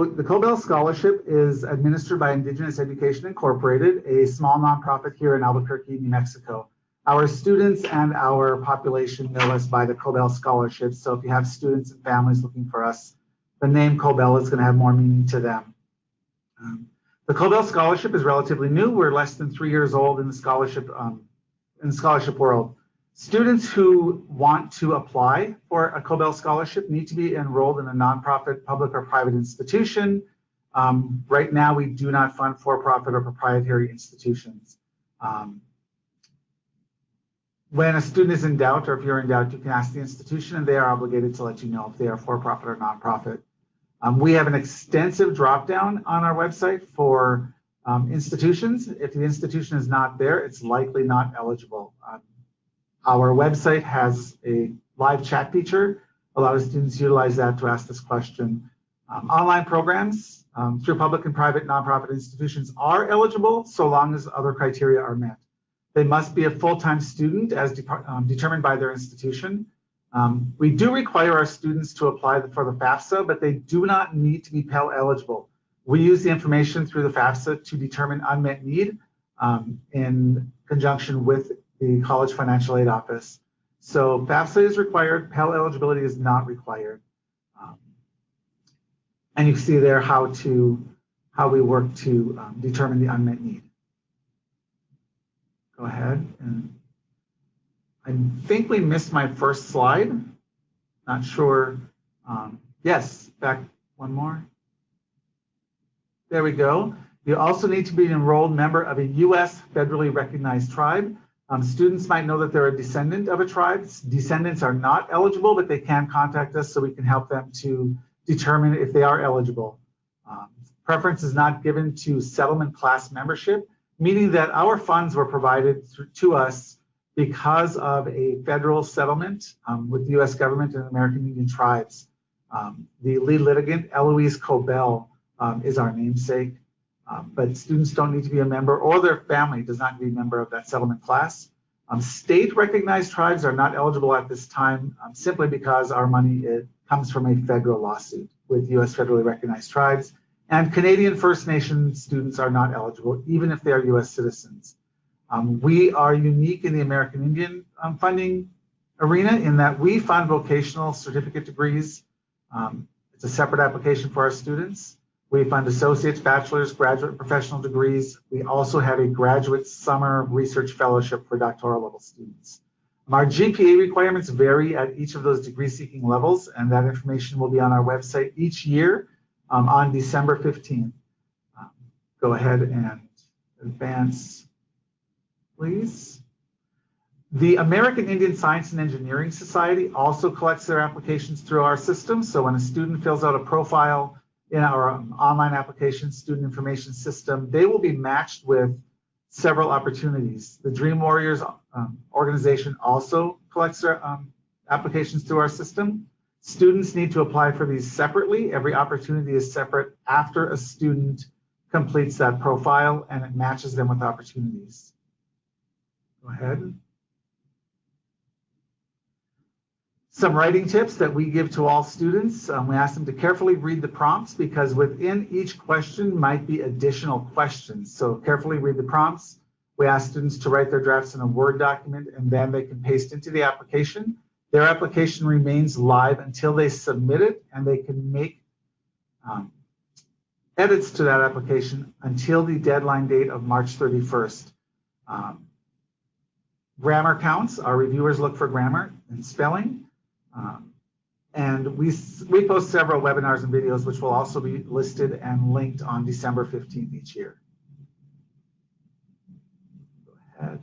The Cobell Scholarship is administered by Indigenous Education Incorporated, a small nonprofit here in Albuquerque, New Mexico. Our students and our population know us by the Cobell Scholarship. So if you have students and families looking for us, the name Cobell is going to have more meaning to them. The Cobell Scholarship is relatively new. We're less than 3 years old in the scholarship world. Students who want to apply for a Cobell Scholarship need to be enrolled in a nonprofit, public or private institution. Right now, we do not fund for-profit or proprietary institutions. When a student is in doubt, or if you're in doubt, you can ask the institution and they are obligated to let you know if they are for-profit or nonprofit. We have an extensive drop-down on our website for institutions. If the institution is not there, it's likely not eligible. Our website has a live chat feature. A lot of students utilize that to ask this question. Online programs through public and private nonprofit institutions are eligible so long as other criteria are met. They must be a full-time student as determined by their institution. We do require our students to apply for the FAFSA, but they do not need to be Pell eligible. We use the information through the FAFSA to determine unmet need in conjunction with the College Financial Aid Office. So FAFSA is required, Pell eligibility is not required. And you can see there how we work to determine the unmet need. Go ahead. And I think we missed my first slide. Not sure. Yes, back one more. There we go. You also need to be an enrolled member of a U.S. federally recognized tribe. Students might know that they're a descendant of a tribe. Descendants are not eligible, but they can contact us so we can help them to determine if they are eligible. Preference is not given to settlement class membership, meaning that our funds were provided to us because of a federal settlement with the U.S. government and American Indian tribes. The lead litigant, Eloise Cobell, is our namesake, but students don't need to be a member, or their family does not need to be a member of that settlement class. State recognized tribes are not eligible at this time simply because our money comes from a federal lawsuit with U.S. federally recognized tribes. And Canadian First Nation students are not eligible, even if they are U.S. citizens. We are unique in the American Indian funding arena in that we fund vocational certificate degrees. It's a separate application for our students. We fund associates, bachelor's, graduate, and professional degrees. We also have a graduate summer research fellowship for doctoral level students. Our GPA requirements vary at each of those degree-seeking levels, and that information will be on our website each year on December 15th. Go ahead and advance, please. The American Indian Science and Engineering Society also collects their applications through our system. So when a student fills out a profile in our online application student information system, they will be matched with several opportunities. The Dream Warriors organization also collects their applications through our system. Students need to apply for these separately. Every opportunity is separate after a student completes that profile and it matches them with opportunities. Go ahead. Some writing tips that we give to all students. We ask them to carefully read the prompts because within each question might be additional questions. So carefully read the prompts. We ask students to write their drafts in a Word document and then they can paste into the application. Their application remains live until they submit it, and they can make edits to that application until the deadline date of March 31st. Grammar counts. Our reviewers look for grammar and spelling. And we post several webinars and videos which will also be listed and linked on December 15th each year. Go ahead.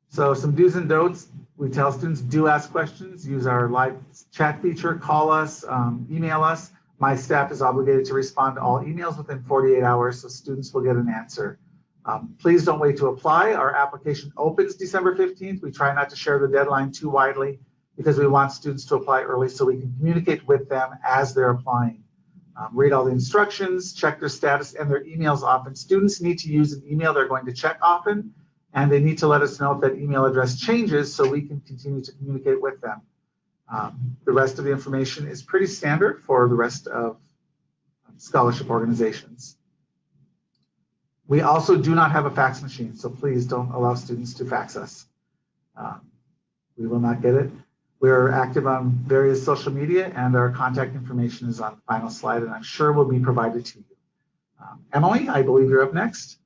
So some do's and don'ts. We tell students, do ask questions, use our live chat feature, call us, email us. My staff is obligated to respond to all emails within 48 hours, so students will get an answer. Please don't wait to apply. Our application opens December 15th. We try not to share the deadline too widely because we want students to apply early so we can communicate with them as they're applying. Read all the instructions, check their status and their emails often. Students need to use an email they're going to check often, and they need to let us know if that email address changes so we can continue to communicate with them. The rest of the information is pretty standard for the rest of scholarship organizations. We also do not have a fax machine, so please don't allow students to fax us. We will not get it. We're active on various social media, and our contact information is on the final slide, and I'm sure will be provided to you. Emily, I believe you're up next.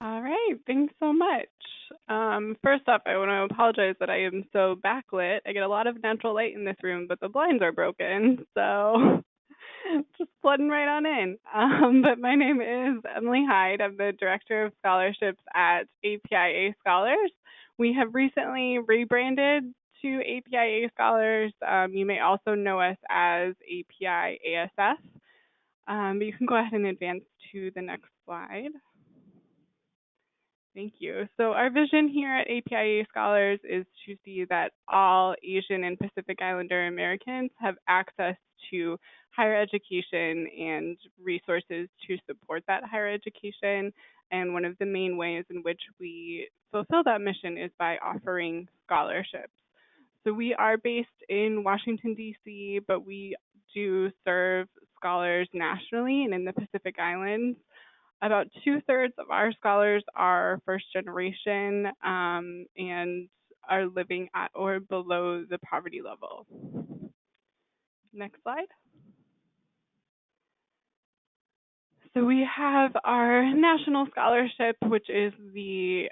All right, thanks so much. First off, I want to apologize that I am so backlit. I get a lot of natural light in this room, but the blinds are broken, so just flooding right on in. But my name is Emily Hyde. I'm the Director of Scholarships at APIA Scholars. We have recently rebranded to APIA Scholars. You may also know us as API ASF. But you can go ahead and advance to the next slide. Thank you. So our vision here at APIA Scholars is to see that all Asian and Pacific Islander Americans have access to higher education and resources to support that higher education. And one of the main ways in which we fulfill that mission is by offering scholarships. So we are based in Washington, D.C., but we do serve scholars nationally and in the Pacific Islands. About 2/3 of our scholars are first generation and are living at or below the poverty level. Next slide. So we have our national scholarship, which is the,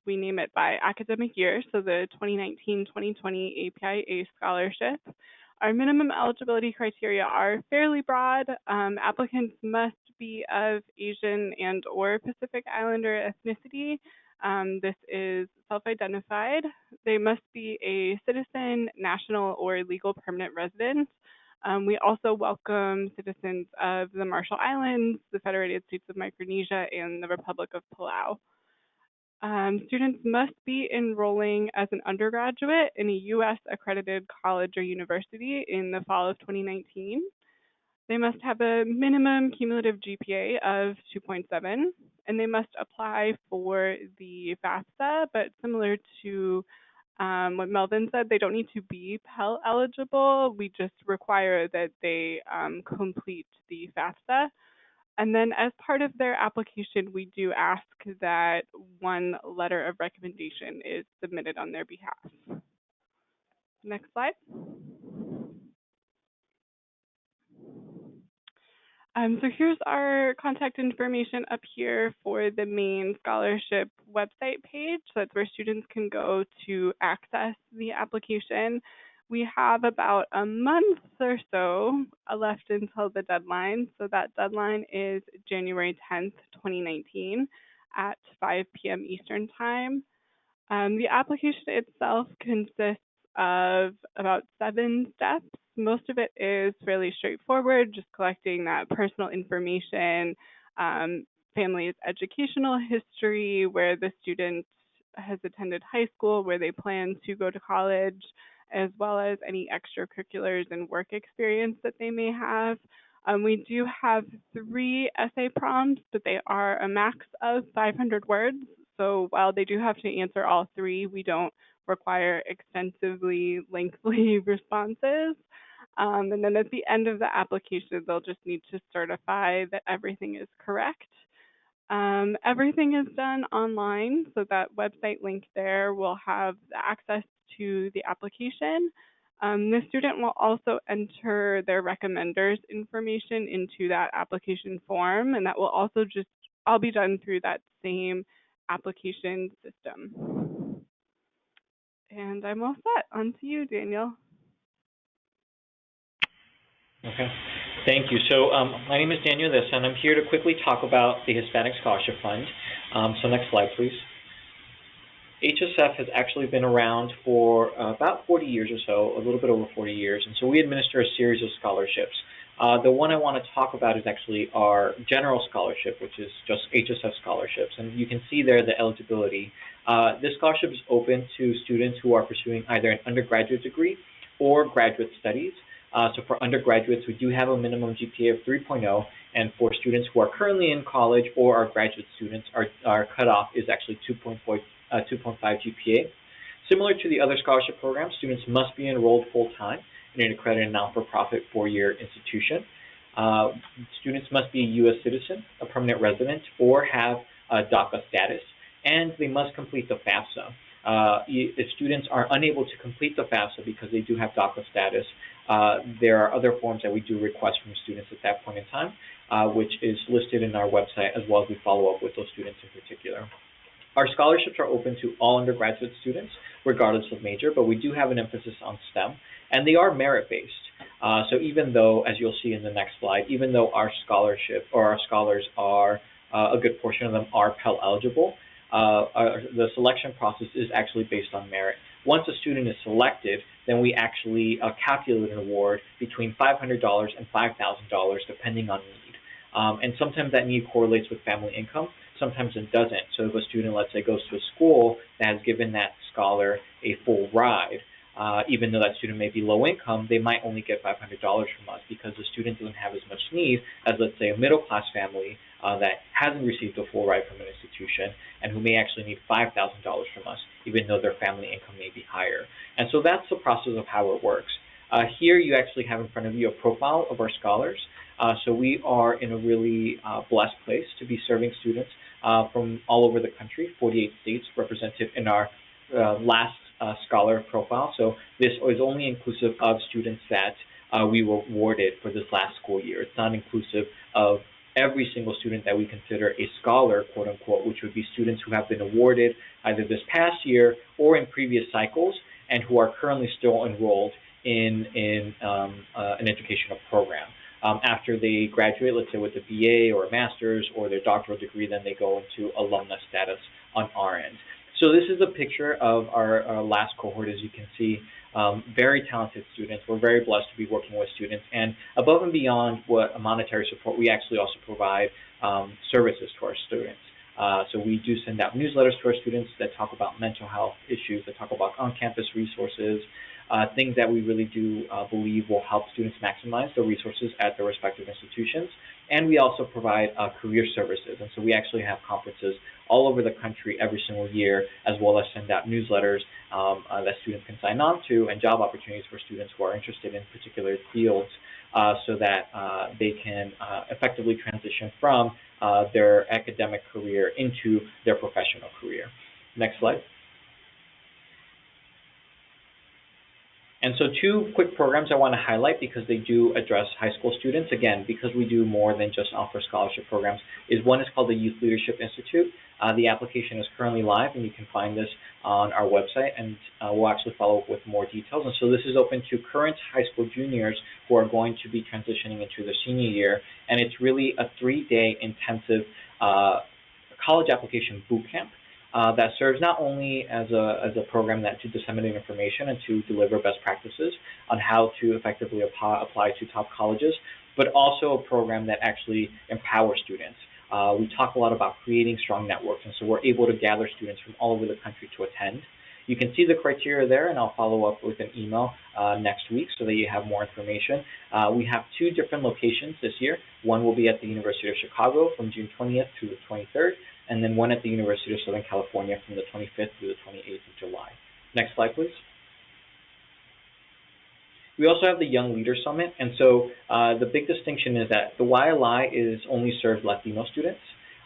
we name it by academic year, so the 2019-2020 APIA scholarship. Our minimum eligibility criteria are fairly broad. Applicants must be of Asian and or Pacific Islander ethnicity. This is self-identified. They must be a citizen, national, or legal permanent resident. We also welcome citizens of the Marshall Islands, the Federated States of Micronesia, and the Republic of Palau. Students must be enrolling as an undergraduate in a U.S. accredited college or university in the fall of 2019. They must have a minimum cumulative GPA of 2.7, and they must apply for the FAFSA, but similar to what Melvin said, they don't need to be Pell eligible. We just require that they complete the FAFSA. And then as part of their application, we do ask that one letter of recommendation is submitted on their behalf. Next slide. So here's our contact information up here for the main scholarship website page. So that's where students can go to access the application. We have about a month or so left until the deadline. So that deadline is January 10th, 2019 at 5 p.m. Eastern Time. The application itself consists of about 7 steps. Most of it is fairly straightforward, just collecting that personal information, family's educational history, where the student has attended high school, where they plan to go to college, as well as any extracurriculars and work experience that they may have. We do have 3 essay prompts, but they are a max of 500 words. So while they do have to answer all 3, we don't require extensively lengthy responses. And then at the end of the application, they'll just need to certify that everything is correct. Everything is done online, so that website link there will have access to the application. The student will also enter their recommenders information into that application form, and that will also just all be done through that same application system. And I'm all set. On to you, Daniel. Okay, thank you. So my name is Daniel This, and I'm here to quickly talk about the Hispanic Scholarship Fund. So next slide, please. HSF has actually been around for about 40 years or so, a little bit over 40 years, and so we administer a series of scholarships. The one I want to talk about is actually our general scholarship, which is just HSF scholarships, and you can see there the eligibility. This scholarship is open to students who are pursuing either an undergraduate degree or graduate studies. So for undergraduates, we do have a minimum GPA of 3.0, and for students who are currently in college or are graduate students, our cutoff is actually 2.5 GPA. Similar to the other scholarship programs, students must be enrolled full-time in an accredited non-for-profit four-year institution. Students must be a U.S. citizen, a permanent resident, or have DACA status, and they must complete the FAFSA. If students are unable to complete the FAFSA because they do have DACA status, there are other forms that we do request from students at that point in time, which is listed in our website, as well as we follow up with those students in particular. Our scholarships are open to all undergraduate students, regardless of major, but we do have an emphasis on STEM, and they are merit-based. So even though, as you'll see in the next slide, even though our scholarship or our scholars are, a good portion of them are Pell eligible, the selection process is actually based on merit. Once a student is selected, then we actually calculate an award between $500 and $5,000 depending on need. And sometimes that need correlates with family income, sometimes it doesn't. So if a student, let's say, goes to a school that has given that scholar a full ride, even though that student may be low income, they might only get $500 from us because the student doesn't have as much need as, let's say, a middle-class family that hasn't received a full ride from an institution and who may actually need $5,000 from us, even though their family income may be higher. And so that's the process of how it works. Here you actually have in front of you a profile of our scholars. So we are in a really blessed place to be serving students from all over the country, 48 states represented in our last scholar profile. So this is only inclusive of students that we were awarded for this last school year. It's not inclusive of every single student that we consider a scholar, quote unquote, which would be students who have been awarded either this past year or in previous cycles and who are currently still enrolled in an educational program. After they graduate, let's say with a BA or a master's or their doctoral degree, then they go into alumna status on our end. So this is a picture of our last cohort. As you can see, very talented students. We're very blessed to be working with students. And above and beyond what monetary support, we actually also provide services to our students. So we do send out newsletters to our students that talk about mental health issues, that talk about on-campus resources, things that we really do believe will help students maximize the resources at their respective institutions. And we also provide career services. And so we actually have conferences all over the country every single year, as well as send out newsletters that students can sign on to and job opportunities for students who are interested in particular fields so that they can effectively transition from their academic career into their professional career. Next slide. And so two quick programs I want to highlight because they do address high school students. Again, because we do more than just offer scholarship programs, is one is called the Youth Leadership Institute. The application is currently live, and you can find this on our website, and we'll actually follow up with more details. And so this is open to current high school juniors who are going to be transitioning into their senior year, and it's really a 3-day intensive college application boot camp. That serves not only as a program that to disseminate information and to deliver best practices on how to effectively apply to top colleges, but also a program that actually empowers students. We talk a lot about creating strong networks, and so we're able to gather students from all over the country to attend. You can see the criteria there, and I'll follow up with an email next week so that you have more information. We have 2 different locations this year. One will be at the University of Chicago from June 20th through the 23rd, and then one at the University of Southern California from the 25th through the 28th of July. Next slide, please. We also have the Young Leader Summit, and so the big distinction is that the YLI is only serves Latino students,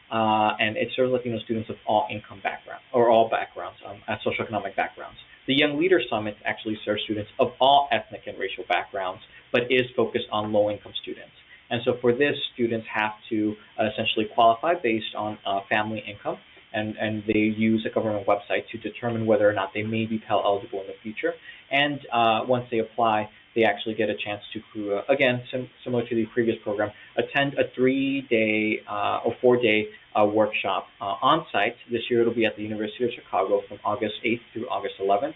and it serves Latino students of all income backgrounds, or all backgrounds, socioeconomic backgrounds. The Young Leader Summit actually serves students of all ethnic and racial backgrounds, but is focused on low-income students. And so for this, students have to essentially qualify based on family income, and they use a government website to determine whether or not they may be Pell eligible in the future. And once they apply, they actually get a chance to, again, similar to the previous program, attend a 3-day or 4-day workshop on-site. This year it'll be at the University of Chicago from August 8th through August 11th.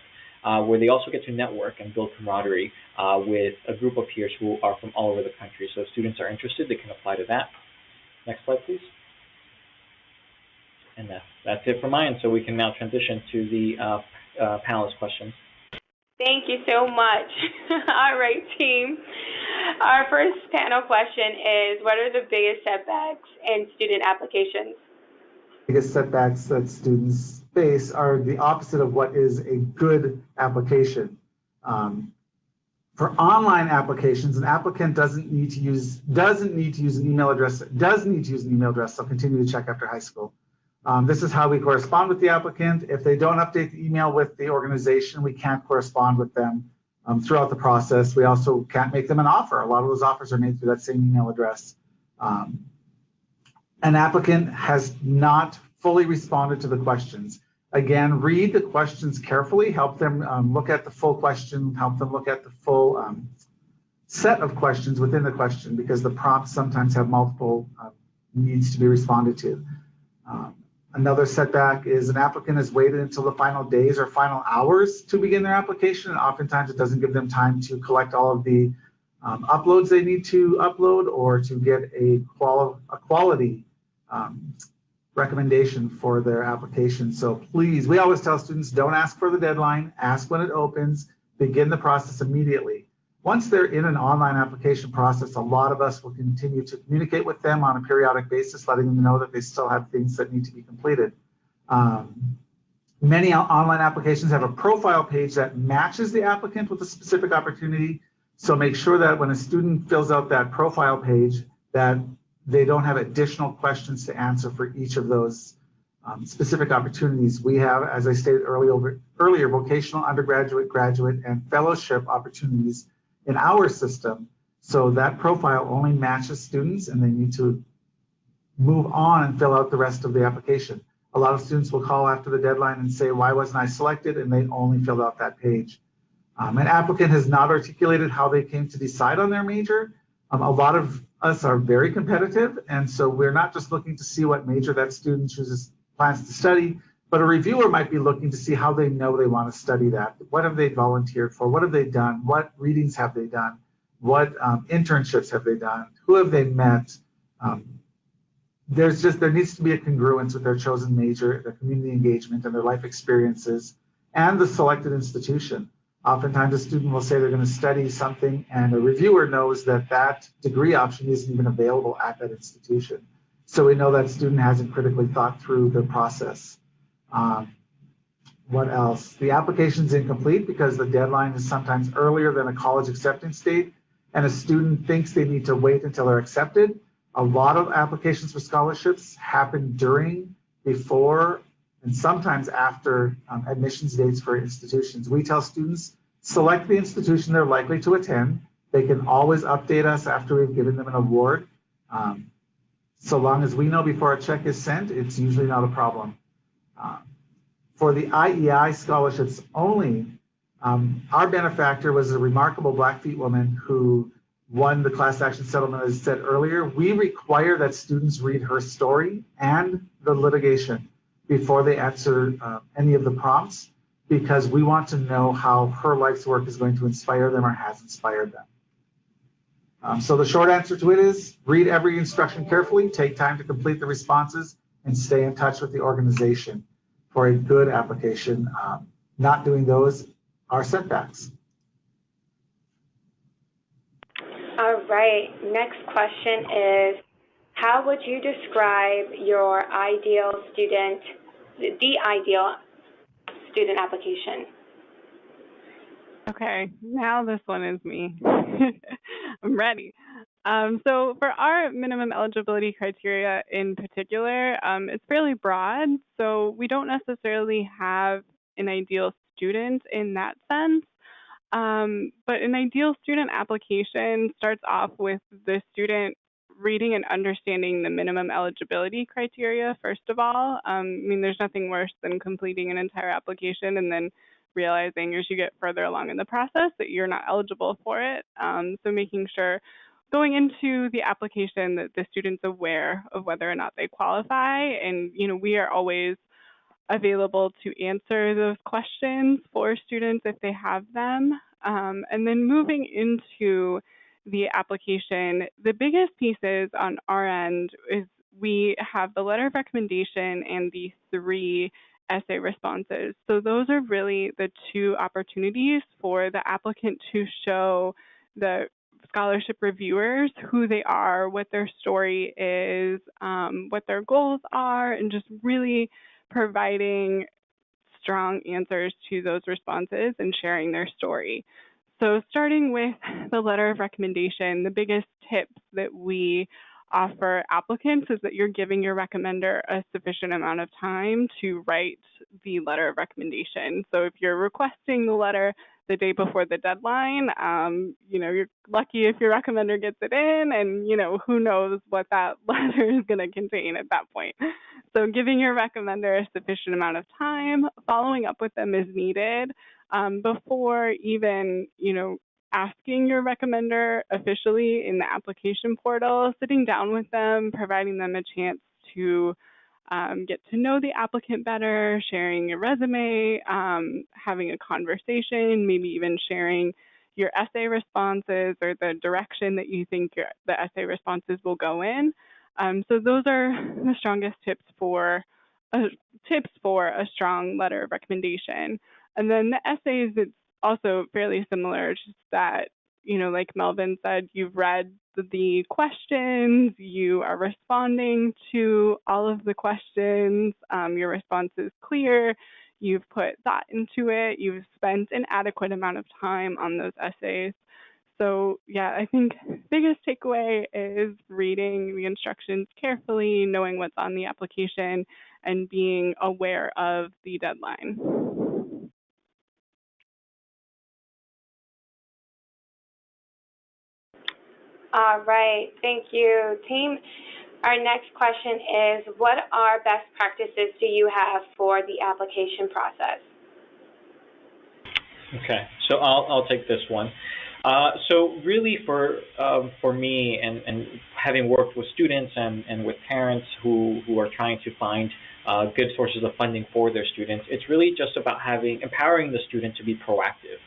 Where they also get to network and build camaraderie with a group of peers who are from all over the country. So if students are interested, they can apply to that. Next slide, please. And that's it from mine. So we can now transition to the panelist questions. Thank you so much. All right, team. Our first panel question is, what are the biggest setbacks in student applications? Biggest setbacks that students face are the opposite of what is a good application. For online applications, an applicant does need to use an email address. They'll continue to check after high school. This is how we correspond with the applicant. If they don't update the email with the organization, we can't correspond with them throughout the process. We also can't make them an offer. A lot of those offers are made through that same email address. An applicant has not fully responded to the questions. Again, read the questions carefully, help them look at the full question, help them look at the full set of questions within the question, because the prompts sometimes have multiple needs to be responded to. Another setback is an applicant has waited until the final days or final hours to begin their application, and oftentimes it doesn't give them time to collect all of the uploads they need to upload or to get a quality recommendation for their application. So please, we always tell students, don't ask for the deadline, ask when it opens, begin the process immediately. Once they're in an online application process, a lot of us will continue to communicate with them on a periodic basis, letting them know that they still have things that need to be completed. Many online applications have a profile page that matches the applicant with a specific opportunity. So make sure that when a student fills out that profile page, that they don't have additional questions to answer for each of those specific opportunities. We have, as I stated earlier, vocational, undergraduate, graduate, and fellowship opportunities in our system. So that profile only matches students, and they need to move on and fill out the rest of the application. A lot of students will call after the deadline and say, why wasn't I selected? And they only filled out that page. An applicant has not articulated how they came to decide on their major. A lot of us are very competitive, and so we're not just looking to see what major that student plans to study, but a reviewer might be looking to see how they know they want to study that. What have they volunteered for? What have they done? What readings have they done? What internships have they done? Who have they met? There needs to be a congruence with their chosen major, their community engagement, and their life experiences, and the selected institution. Oftentimes a student will say they're going to study something, and a reviewer knows that that degree option isn't even available at that institution. So we know that student hasn't critically thought through the process. What else? The application's incomplete because the deadline is sometimes earlier than a college acceptance date, and a student thinks they need to wait until they're accepted. A lot of applications for scholarships happen during, before, and sometimes after admissions dates for institutions. We tell students, select the institution they're likely to attend. They can always update us after we've given them an award. So long as we know before a check is sent, it's usually not a problem. For the IEI scholarships only, our benefactor was a remarkable Blackfeet woman who won the class action settlement, as I said earlier. We require that students read her story and the litigation before they answer any of the prompts, because we want to know how her life's work is going to inspire them or has inspired them. So the short answer to it is read every instruction carefully, take time to complete the responses, and stay in touch with the organization for a good application. Not doing those are setbacks. All right, next question is, how would you describe your ideal student, the ideal student application? Okay, now this one is me. I'm ready. So for our minimum eligibility criteria in particular, it's fairly broad. So we don't necessarily have an ideal student in that sense. But an ideal student application starts off with the student reading and understanding the minimum eligibility criteria, first of all. I mean, there's nothing worse than completing an entire application and then realizing as you get further along in the process that you're not eligible for it. So making sure going into the application that the student's aware of whether or not they qualify. And, we are always available to answer those questions for students if they have them. And then moving into the application, the biggest pieces on our end is we have the letter of recommendation and the 3 essay responses. So those are really the 2 opportunities for the applicant to show the scholarship reviewers who they are, what their story is, what their goals are, and just really providing strong answers to those responses and sharing their story. So starting with the letter of recommendation, the biggest tips that we offer applicants is that you're giving your recommender a sufficient amount of time to write the letter of recommendation. So if you're requesting the letter the day before the deadline, you're lucky if your recommender gets it in, and who knows what that letter is going to contain at that point. So giving your recommender a sufficient amount of time, following up with them as needed, before even asking your recommender officially in the application portal, sitting down with them, providing them a chance to get to know the applicant better, sharing your resume, having a conversation, maybe even sharing your essay responses or the direction that you think the essay responses will go in. So those are the strongest tips for a strong letter of recommendation. And then the essays, it's also fairly similar, just that, like Melvin said, you've read the questions, you are responding to all of the questions, your response is clear, you've put thought into it, you've spent an adequate amount of time on those essays. So yeah, I think biggest takeaway is reading the instructions carefully, knowing what's on the application, and being aware of the deadline. All right, thank you, team. Our next question is, what are best practices do you have for the application process? Okay, so I'll take this one. So really for me, and having worked with students and with parents who are trying to find good sources of funding for their students, it's really just about empowering the student to be proactive,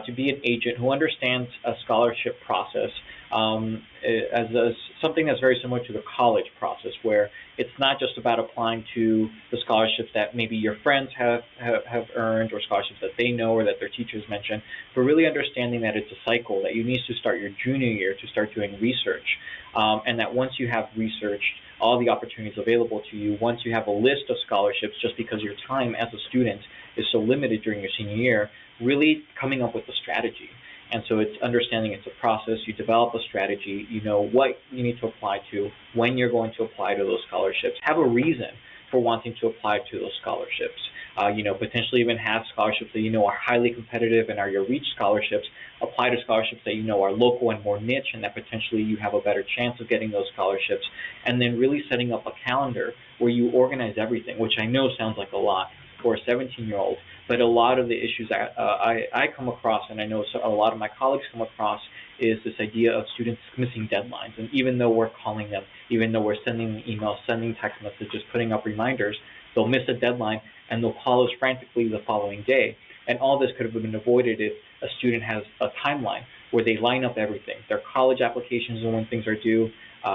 to be an agent who understands a scholarship process as something that's very similar to the college process, where it's not just about applying to the scholarships that maybe your friends have earned, or scholarships that they know or that their teachers mention, but really understanding that it's a cycle, that you need to start your junior year to start doing research, and that once you have researched all the opportunities available to you, once you have a list of scholarships, just because your time as a student is so limited during your senior year, really coming up with a strategy. And so it's understanding it's a process. You develop a strategy. You know what you need to apply to, when you're going to apply to those scholarships. Have a reason for wanting to apply to those scholarships. Potentially even have scholarships that you know are highly competitive and are your reach scholarships. Apply to scholarships that you know are local and more niche, and that potentially you have a better chance of getting those scholarships. And then really setting up a calendar where you organize everything, which I know sounds like a lot for a 17-year-old, but a lot of the issues I come across, and I know a lot of my colleagues come across, is this idea of students missing deadlines. And even though we're calling them, even though we're sending emails, sending text messages, putting up reminders, they'll miss a deadline and they'll call us frantically the following day. And all this could have been avoided if a student has a timeline where they line up everything, their college applications and when things are due,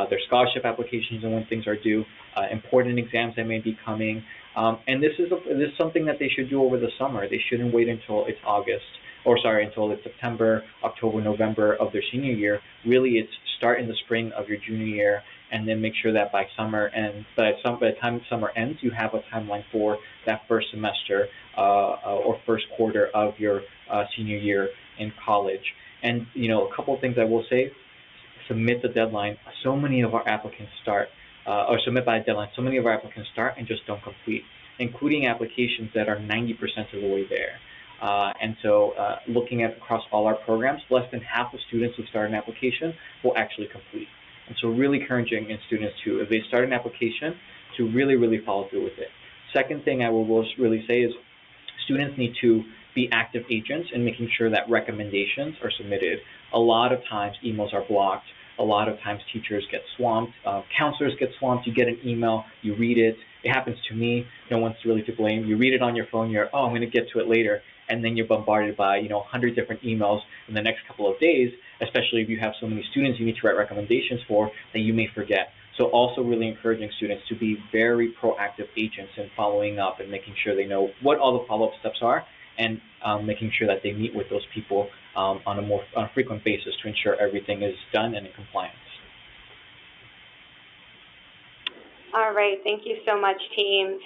their scholarship applications and when things are due, important exams that may be coming. And this is something that they should do over the summer. They shouldn't wait until it's until it's September, October, November of their senior year. Really, it's start in the spring of your junior year, and then make sure that by the time summer ends, you have a timeline for that first semester or first quarter of your senior year in college. And a couple of things I will say: submit the deadline. So many of our applicants submit by a deadline. So many of our applicants start and just don't complete, including applications that are 90% of the way there. And so looking at across all our programs, less than half of students who start an application will actually complete. And so really encouraging students to, if they start an application, to really, really follow through with it. Second thing I will really say is students need to be active agents in making sure that recommendations are submitted. A lot of times emails are blocked. A lot of times teachers get swamped, counselors get swamped. You get an email, you read it. It happens to me. No one's really to blame. You read it on your phone. I'm going to get to it later. And then you're bombarded by 100 different emails in the next couple of days, especially if you have so many students you need to write recommendations for, that you may forget. So also really encouraging students to be very proactive agents in following up and making sure they know what all the follow-up steps are, and making sure that they meet with those people on a frequent basis to ensure everything is done and in compliance. All right, thank you so much, team.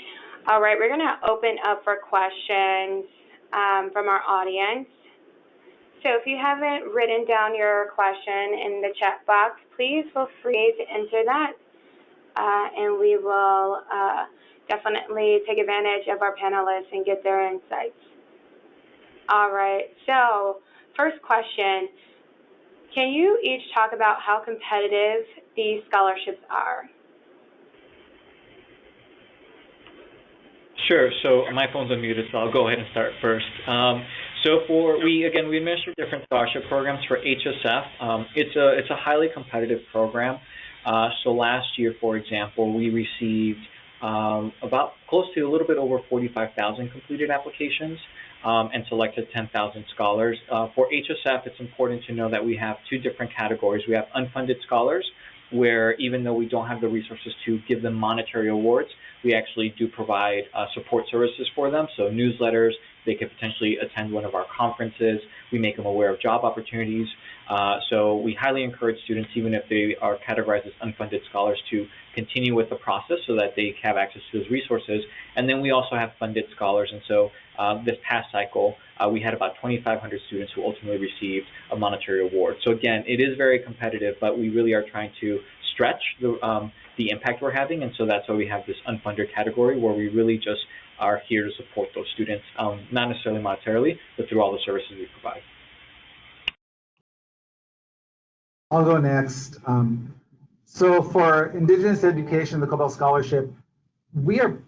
All right, we're going to open up for questions from our audience. So if you haven't written down your question in the chat box, please feel free to enter that, and we will definitely take advantage of our panelists and get their insights. All right, so first question, can you each talk about how competitive these scholarships are? Sure. So my phone's unmuted, so I'll go ahead and start first. So we administer different scholarship programs for HSF. It's a highly competitive program. So last year, for example, we received about close to a little bit over 45,000 completed applications and selected 10,000 scholars. For HSF, it's important to know that we have two different categories. We have unfunded scholars, where even though we don't have the resources to give them monetary awards, we actually do provide support services for them. So newsletters, they could potentially attend one of our conferences. We make them aware of job opportunities. So we highly encourage students, even if they are categorized as unfunded scholars, to continue with the process so that they have access to those resources. And then we also have funded scholars. And so this past cycle, we had about 2,500 students who ultimately received a monetary award. So again, it is very competitive, but we really are trying to stretch the impact we're having. And so that's why we have this unfunded category, where we really just are here to support those students, not necessarily monetarily, but through all the services we provide. I'll go next. So for Indigenous Education, the Cobell Scholarship, we are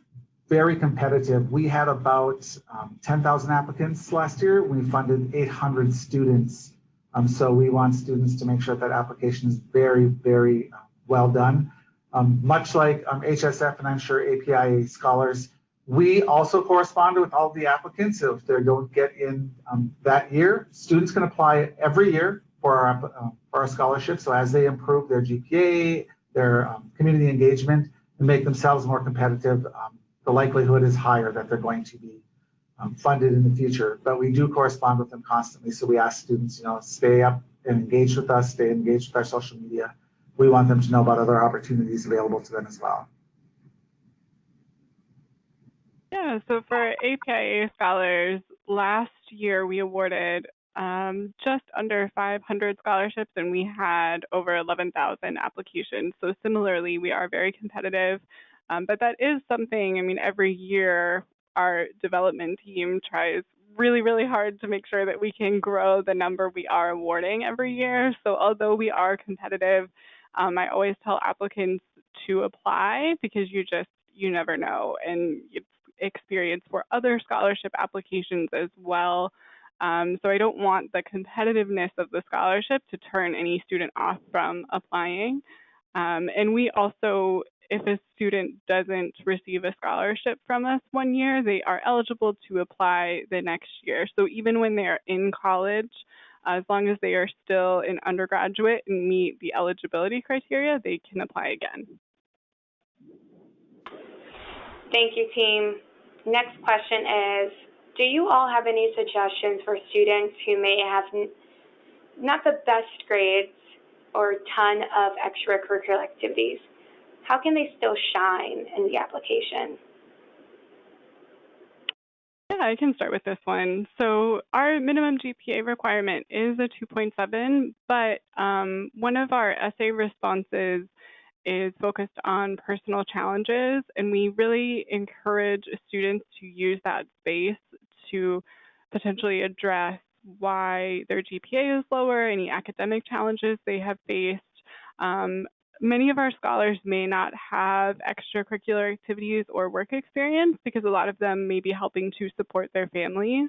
very competitive. We had about 10,000 applicants last year. We funded 800 students. So we want students to make sure that application is very, very well done. Much like HSF and I'm sure APIA scholars, we also correspond with all the applicants. So if they don't get in that year, students can apply every year for our scholarship. So as they improve their GPA, their community engagement, and make themselves more competitive, the likelihood is higher that they're going to be funded in the future. But we do correspond with them constantly. So we ask students, stay up and engage with us, stay engaged with our social media. We want them to know about other opportunities available to them as well. Yeah, so for APIA scholars, last year we awarded just under 500 scholarships, and we had over 11,000 applications. So similarly, we are very competitive, but that is something, every year our development team tries really, really hard to make sure that we can grow the number we are awarding every year. So although we are competitive, I always tell applicants to apply, because you never know, and it's experience for other scholarship applications as well. So I don't want the competitiveness of the scholarship to turn any student off from applying. And we also, if a student doesn't receive a scholarship from us one year, they are eligible to apply the next year. So even when they are in college, as long as they are still an undergraduate and meet the eligibility criteria, they can apply again. Thank you, team. Next question is, do you all have any suggestions for students who may have not the best grades or ton of extracurricular activities? How can they still shine in the application? Yeah, I can start with this one. So our minimum GPA requirement is a 2.7, but one of our essay responses is focused on personal challenges, and we really encourage students to use that space to potentially address why their GPA is lower, any academic challenges they have faced. Many of our scholars may not have extracurricular activities or work experience, because a lot of them may be helping to support their families,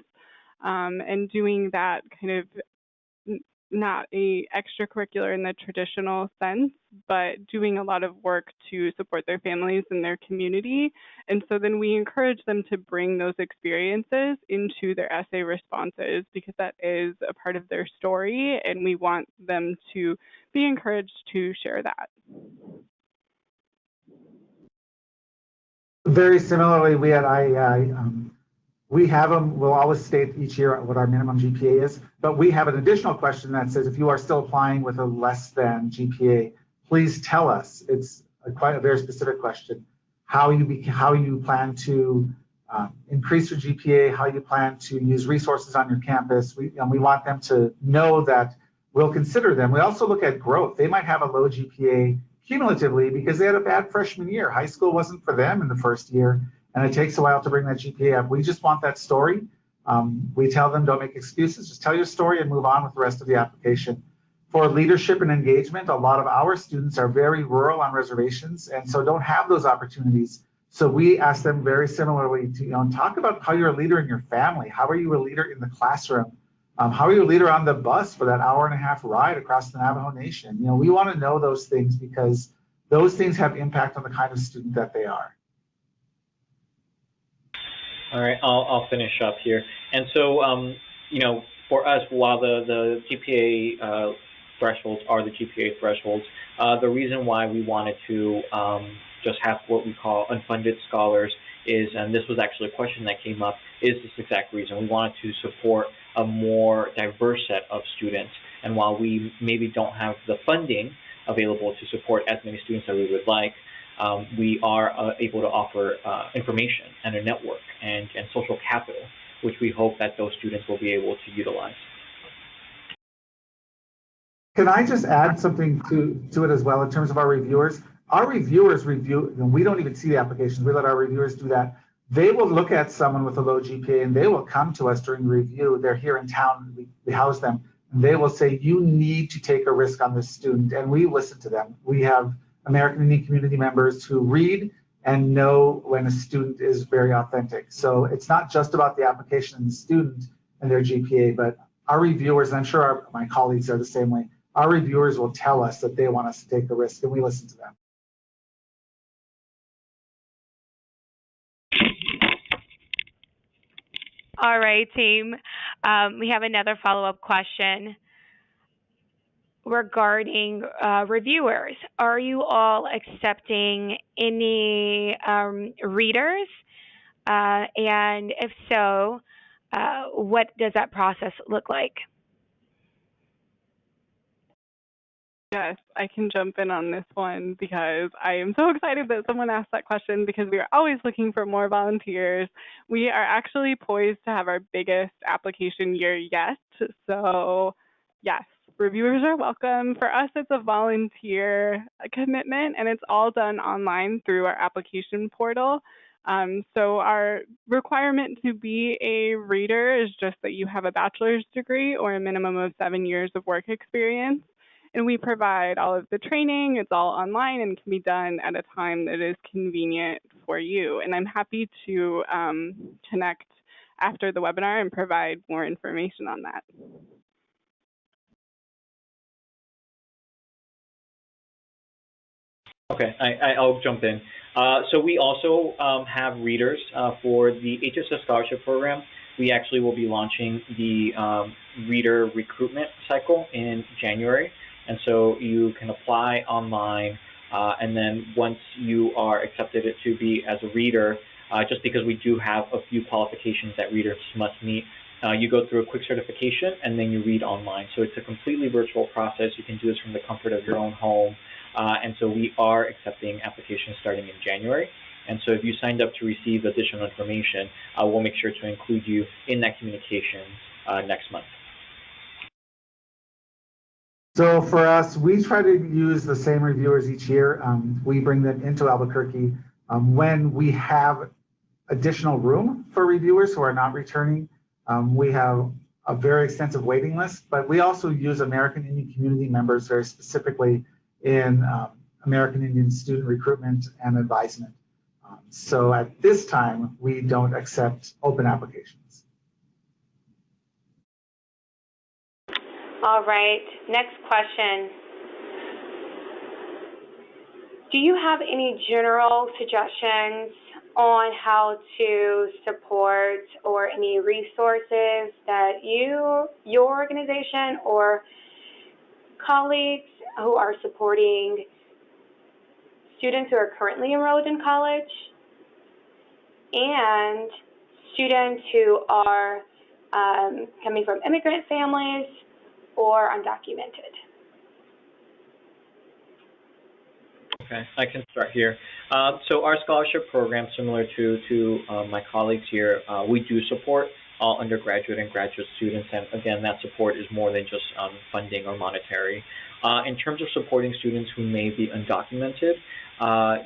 and doing that kind of not a extracurricular in the traditional sense, but doing a lot of work to support their families and their community. And so then we encourage them to bring those experiences into their essay responses, because that is a part of their story, and we want them to be encouraged to share that. Very similarly, we at IEI, we have them, we'll always state each year what our minimum GPA is, but we have an additional question that says, if you are still applying with a less than GPA, please tell us. It's quite a very specific question. how you plan to increase your GPA, how you plan to use resources on your campus. We want them to know that we'll consider them. We also look at growth. They might have a low GPA cumulatively because they had a bad freshman year. High school wasn't for them in the first year, and it takes a while to bring that GPA up. We just want that story. We tell them, don't make excuses, just tell your story and move on with the rest of the application. For leadership and engagement, a lot of our students are very rural on reservations and so don't have those opportunities. So we ask them very similarly to talk about how you're a leader in your family. How are you a leader in the classroom? How are you a leader on the bus for that hour-and-a-half ride across the Navajo Nation? We want to know those things because those things have impact on the kind of student that they are. All right, I'll finish up here. And so, for us, while the GPA thresholds are the GPA thresholds, the reason why we wanted to just have what we call unfunded scholars is, and this was actually a question that came up, is this exact reason. We wanted to support a more diverse set of students. And while we maybe don't have the funding available to support as many students as we would like, we are able to offer information and a network and social capital, which we hope that those students will be able to utilize. Can I just add something to it as well in terms of our reviewers? Our reviewers review, and we don't even see the applications, we let our reviewers do that. They will look at someone with a low GPA and they will come to us during the review. They're here in town, we house them, and they will say, you need to take a risk on this student, and we listen to them. We have American Indian community members who read and know when a student is very authentic. So it's not just about the application and the student and their GPA, but our reviewers, and I'm sure my colleagues are the same way, our reviewers will tell us that they want us to take the risk, and we listen to them. All right, team. We have another follow-up question regarding reviewers. Are you all accepting any readers? And if so, what does that process look like? Yes, I can jump in on this one because I am so excited that someone asked that question because we are always looking for more volunteers. We are actually poised to have our biggest application year yet. So yes, reviewers are welcome. For us, it's a volunteer commitment and it's all done online through our application portal. So our requirement to be a reader is just that you have a bachelor's degree or a minimum of 7 years of work experience. And we provide all of the training. It's all online and can be done at a time that is convenient for you. And I'm happy to connect after the webinar and provide more information on that. Okay, I'll jump in. So we also have readers for the HSS Scholarship Program. We actually will be launching the reader recruitment cycle in January. And so you can apply online, and then once you are accepted to be as a reader, just because we do have a few qualifications that readers must meet, you go through a quick certification and then you read online. So it's a completely virtual process. You can do this from the comfort of your own home. And so we are accepting applications starting in January. And so if you signed up to receive additional information, we'll make sure to include you in that communications next month. So for us, we try to use the same reviewers each year. We bring them into Albuquerque. When we have additional room for reviewers who are not returning, we have a very extensive waiting list, but we also use American Indian community members very specifically in American Indian student recruitment and advisement. So at this time, we don't accept open applications. All right, next question. Do you have any general suggestions on how to support or any resources that your organization or colleagues who are supporting students who are currently enrolled in college and students who are coming from immigrant families or undocumented? Okay, I can start here. So our scholarship program, similar to my colleagues here, we do support all undergraduate and graduate students, and again, that support is more than just funding or monetary. In terms of supporting students who may be undocumented,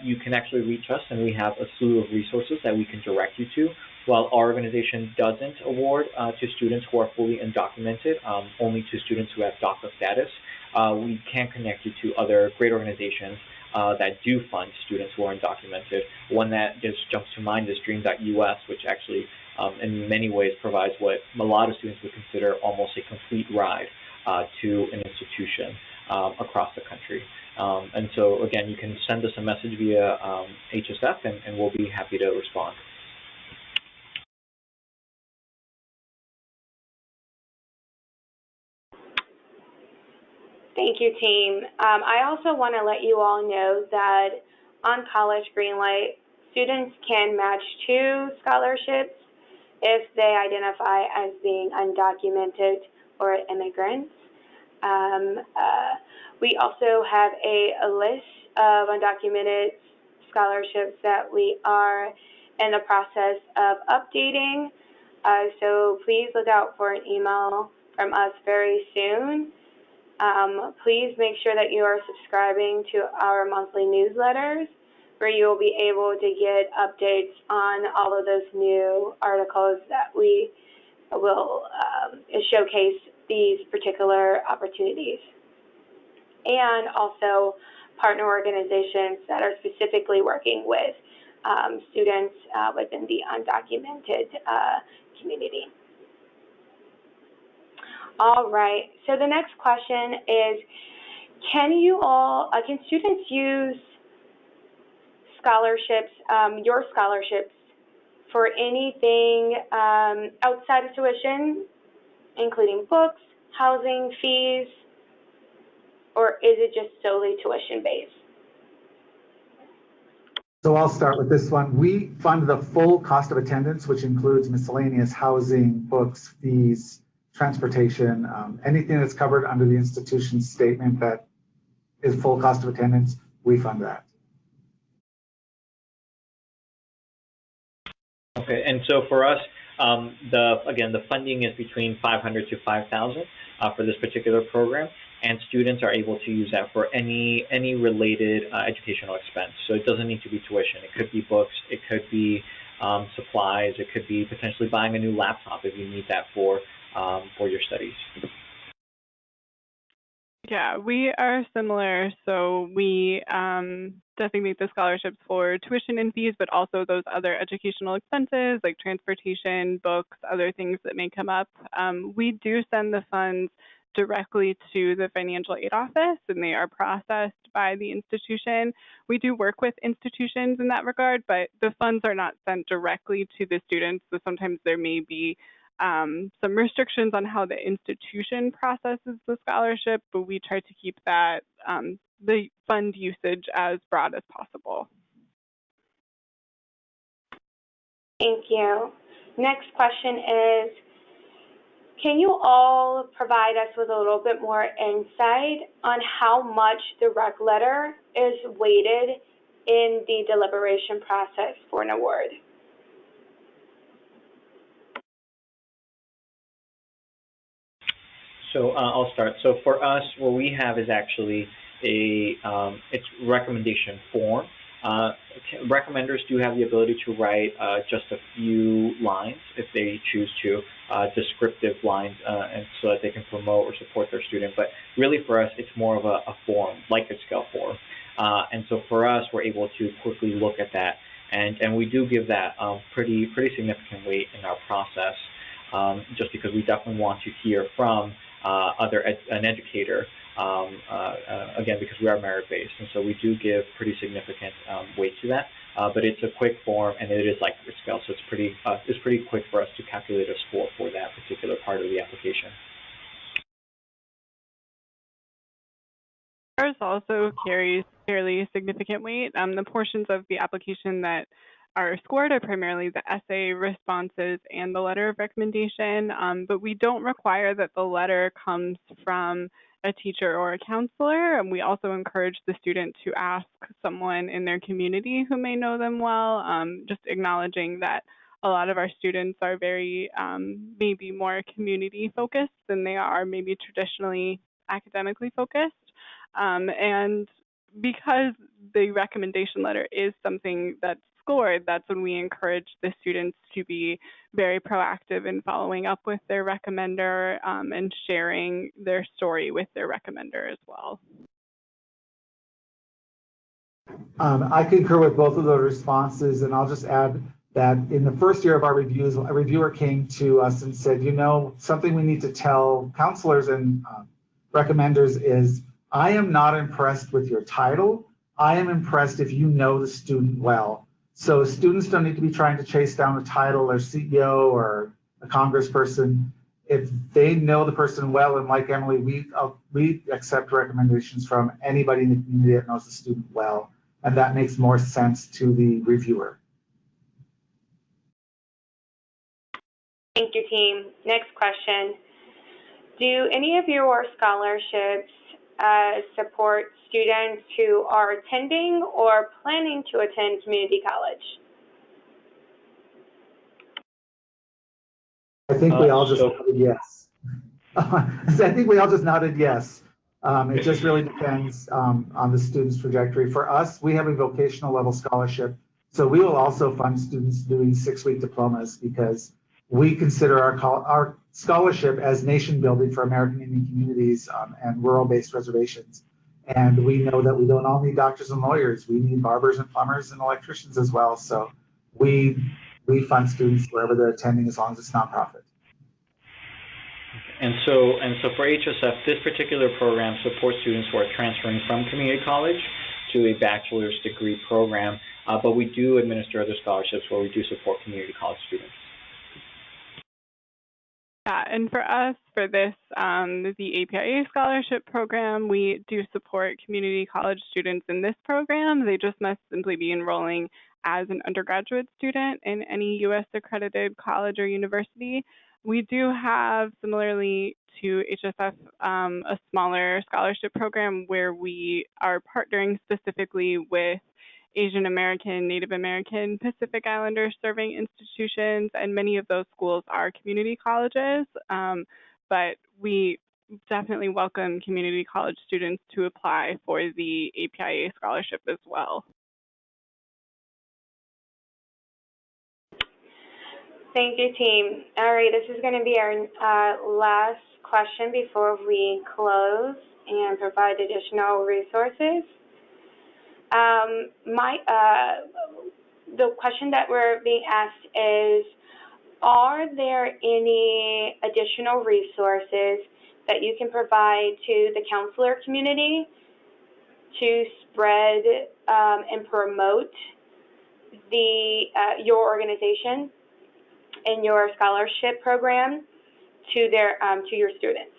you can actually reach us, and we have a slew of resources that we can direct you to. While our organization doesn't award to students who are fully undocumented, only to students who have DACA status, we can connect you to other great organizations that do fund students who are undocumented. One that just jumps to mind is Dream.us, which actually in many ways provides what a lot of students would consider almost a complete ride to an institution across the country. And so again, you can send us a message via HSF, and we'll be happy to respond. Thank you, team. I also want to let you all know that on College Greenlight, students can match 2 scholarships if they identify as being undocumented or immigrants. We also have a list of undocumented scholarships that we are in the process of updating. So please look out for an email from us very soon. Please make sure that you are subscribing to our monthly newsletters, where you will be able to get updates on all of those new articles that we will showcase these particular opportunities. And also partner organizations that are specifically working with students within the undocumented community. All right, so the next question is, can students use scholarships, your scholarships, for anything outside of tuition, including books, housing, fees, or is it just solely tuition-based? So I'll start with this one. We fund the full cost of attendance, which includes miscellaneous housing, books, fees, transportation, anything that's covered under the institution's statement that is full cost of attendance, we fund that. Okay, and so for us, the funding is between $500 to $5,000 for this particular program, and students are able to use that for any related educational expense. So it doesn't need to be tuition. It could be books. It could be supplies. It could be potentially buying a new laptop if you need that for your studies. Yeah, we are similar. So we designate the scholarships for tuition and fees, but also those other educational expenses like transportation, books, other things that may come up. We do send the funds directly to the financial aid office, and they are processed by the institution. We do work with institutions in that regard, but the funds are not sent directly to the students. So sometimes there may be some restrictions on how the institution processes the scholarship, but we try to keep that the fund usage as broad as possible. Thank you. Next question is, can you all provide us with a little bit more insight on how much the rec letter is weighted in the deliberation process for an award? So I'll start. So for us, what we have is actually it's recommendation form. Recommenders do have the ability to write just a few lines if they choose to, descriptive lines, and so that they can promote or support their student. But really for us, it's more of a form, like a scale form. And so for us, we're able to quickly look at that, and we do give that pretty significant weight in our process, just because we definitely want to hear from an educator, again, because we are merit-based, and so we do give pretty significant weight to that. But it's a quick form, and it is like a scale, so it's pretty quick for us to calculate a score for that particular part of the application. Ours also carries fairly significant weight. The portions of the application that are scored are primarily the essay responses and the letter of recommendation, but we don't require that the letter comes from a teacher or a counselor. And we also encourage the student to ask someone in their community who may know them well, just acknowledging that a lot of our students are very maybe more community focused than they are maybe traditionally academically focused. And because the recommendation letter is something that's scored, that's when we encourage the students to be very proactive in following up with their recommender and sharing their story with their recommender as well. I concur with both of those responses, and I'll just add that in the first year of our reviews, a reviewer came to us and said, you know, something we need to tell counselors and recommenders is, I am not impressed with your title. I am impressed if you know the student well. So students don't need to be trying to chase down a title or CEO or a congressperson. If they know the person well, and like Emily, we accept recommendations from anybody in the community that knows the student well, and that makes more sense to the reviewer. Thank you, team. Next question. Do any of your scholarships support students who are attending or planning to attend community college? I think we all just nodded yes. I think we all just nodded yes. It just really depends on the student's trajectory. For us, we have a vocational level scholarship, so we will also fund students doing 6-week diplomas because we consider our scholarship as nation building for American Indian communities and rural-based reservations. And we know that we don't all need doctors and lawyers. We need barbers and plumbers and electricians as well. So we fund students wherever they're attending as long as it's nonprofit. And so for HSF, this particular program supports students who are transferring from community college to a bachelor's degree program, but we do administer other scholarships where we do support community college students. Yeah, and for us, for this, the APIA scholarship program, we do support community college students in this program. They just must simply be enrolling as an undergraduate student in any U.S. accredited college or university. We do have, similarly to HSF, a smaller scholarship program where we are partnering specifically with Asian American, Native American, Pacific Islander serving institutions, and many of those schools are community colleges, but we definitely welcome community college students to apply for the APIA scholarship as well. Thank you, team. All right, this is going to be our last question before we close and provide additional resources. The question that we're being asked is, are there any additional resources that you can provide to the counselor community to spread and promote your organization and your scholarship program to your students?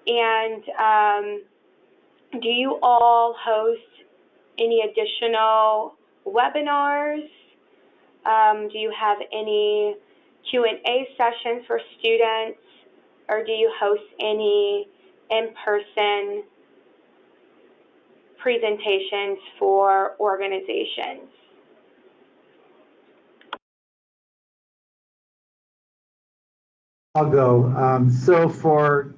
And do you all host any additional webinars? Do you have any Q&A sessions for students, or do you host any in-person presentations for organizations? I'll go. So for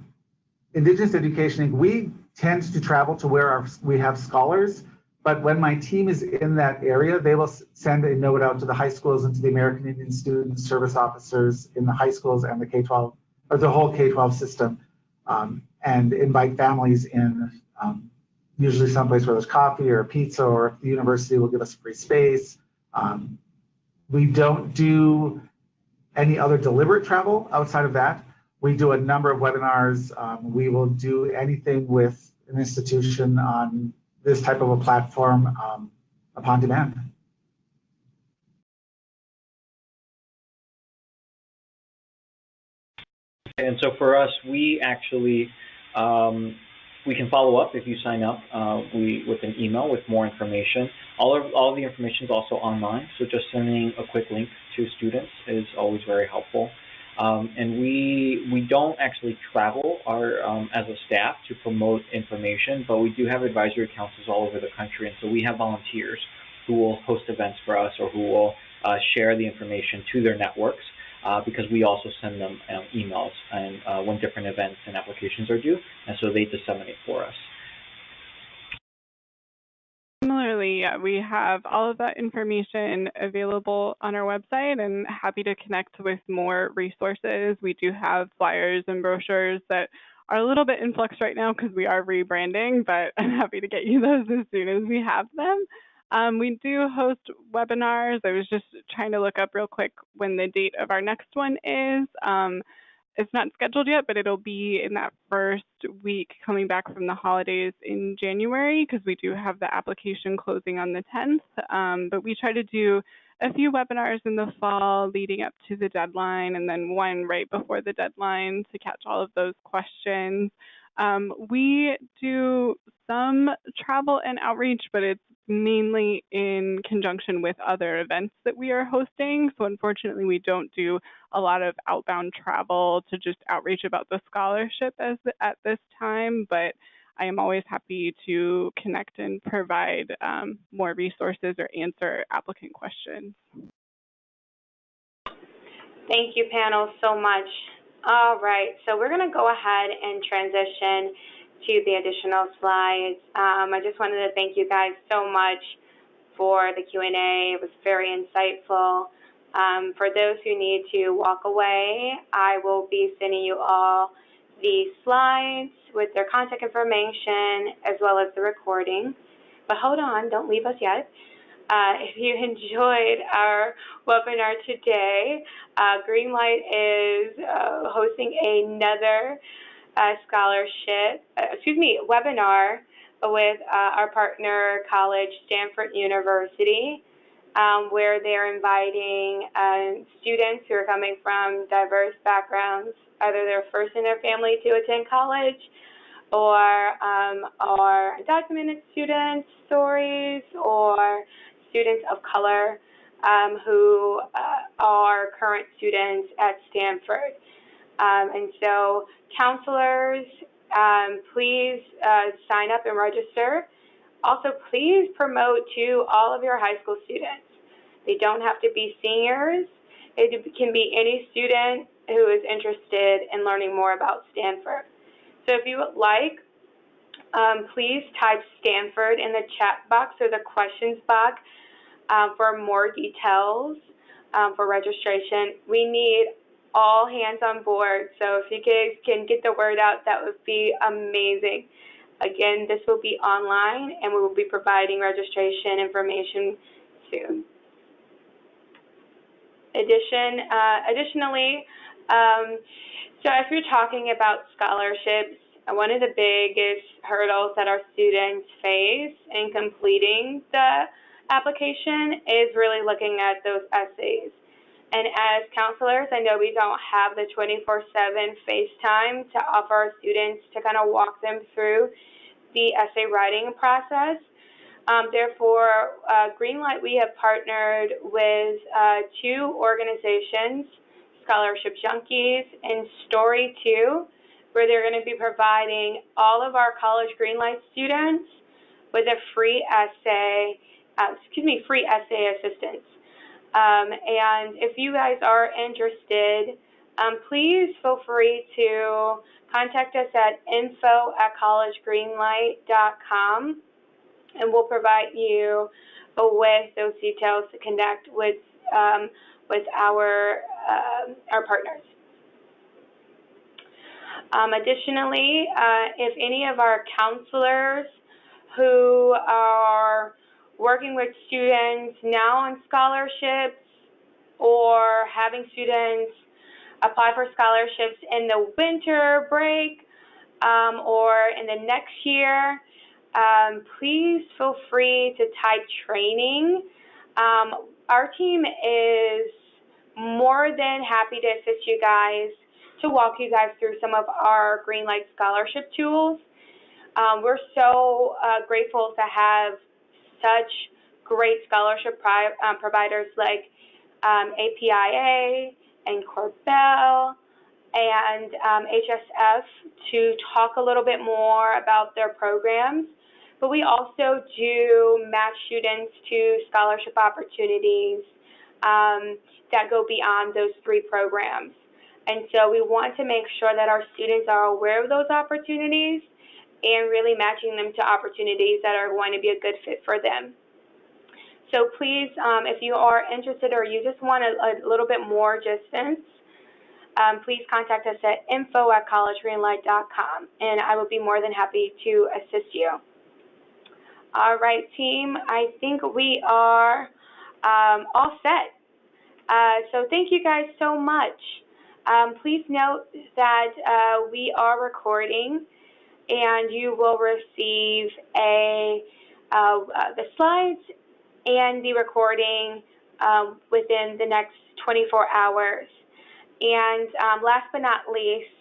Indigenous Education, we tend to travel to where we have scholars, but when my team is in that area, they will send a note out to the high schools and to the American Indian student service officers in the high schools and the K-12, or the whole K-12 system, and invite families in, usually someplace where there's coffee or pizza, or if the university will give us free space. We don't do any other deliberate travel outside of that. We do a number of webinars. We will do anything with an institution on this type of a platform upon demand. And so for us, we actually We can follow up if you sign up with an email with more information. All of the information is also online, so just sending a quick link to students is always very helpful. And we don't actually travel as a staff to promote information, but we do have advisory councils all over the country, and so we have volunteers who will host events for us or who will share the information to their networks because we also send them emails and when different events and applications are due, and so they disseminate for us. Similarly, we have all of that information available on our website and happy to connect with more resources. We do have flyers and brochures that are a little bit in flux right now because we are rebranding, but I'm happy to get you those as soon as we have them. We do host webinars. I was just trying to look up real quick when the date of our next one is. It's not scheduled yet, but it'll be in that first week coming back from the holidays in January because we do have the application closing on the 10th. But we try to do a few webinars in the fall leading up to the deadline and then one right before the deadline to catch all of those questions. We do some travel and outreach, but it's mainly in conjunction with other events that we are hosting. So unfortunately, we don't do a lot of outbound travel to just outreach about the scholarship at this time, but I am always happy to connect and provide more resources or answer applicant questions. Thank you, panel, so much. All right, so we're going to go ahead and transition to the additional slides. I just wanted to thank you guys so much for the Q&A. It was very insightful. For those who need to walk away, I will be sending you all the slides with their contact information as well as the recording. But hold on, don't leave us yet. If you enjoyed our webinar today, Greenlight is hosting another webinar with our partner college, Stanford University, where they're inviting students who are coming from diverse backgrounds, either they're first in their family to attend college or are undocumented students, stories, or students of color who are current students at Stanford. And so counselors, please sign up and register. Also, please promote to all of your high school students. They don't have to be seniors. It can be any student who is interested in learning more about Stanford. So if you would like, please type Stanford in the chat box or the questions box for more details for registration. We need all hands on board, so if you guys can get the word out, that would be amazing. Again, this will be online, and we will be providing registration information soon. Additionally, so as we're talking about scholarships, one of the biggest hurdles that our students face in completing the application is really looking at those essays. And as counselors, I know we don't have the 24/7 FaceTime to offer our students to kind of walk them through the essay writing process. Therefore, Greenlight, we have partnered with two organizations, Scholarship Junkies and Story 2, where they're going to be providing all of our college Greenlight students with a free essay assistance. And if you guys are interested, please feel free to contact us at info@collegegreenlight.com, and we'll provide you with those details to connect with our partners. Additionally, if any of our counselors who are working with students now on scholarships or having students apply for scholarships in the winter break or in the next year, please feel free to type training. Our team is more than happy to assist you guys, to walk you guys through some of our Greenlight scholarship tools. We're so grateful to have such great scholarship providers like APIA and Corbell and HSF to talk a little bit more about their programs. But we also do match students to scholarship opportunities that go beyond those 3 programs. And so we want to make sure that our students are aware of those opportunities and really matching them to opportunities that are going to be a good fit for them. So please, if you are interested or you just want a little bit more distance, please contact us at info@collegegreenlight.com, and I will be more than happy to assist you. All right, team, I think we are all set. So thank you guys so much. Please note that we are recording, and you will receive the slides and the recording within the next 24 hours. And last but not least,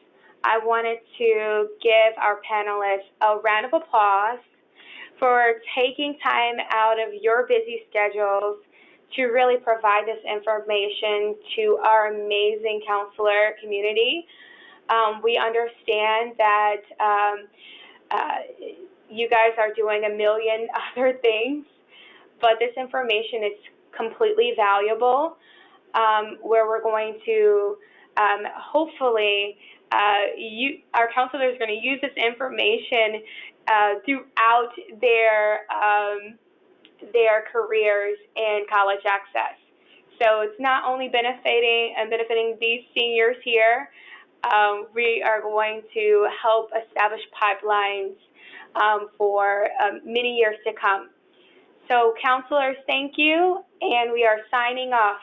I wanted to give our panelists a round of applause for taking time out of your busy schedules to really provide this information to our amazing counselor community. We understand that you guys are doing a million other things, but this information is completely valuable, where we're going to hopefully, our counselors are going to use this information throughout their careers in college access. So it's not only benefiting these seniors here, we are going to help establish pipelines for many years to come. So counselors, thank you, and we are signing off.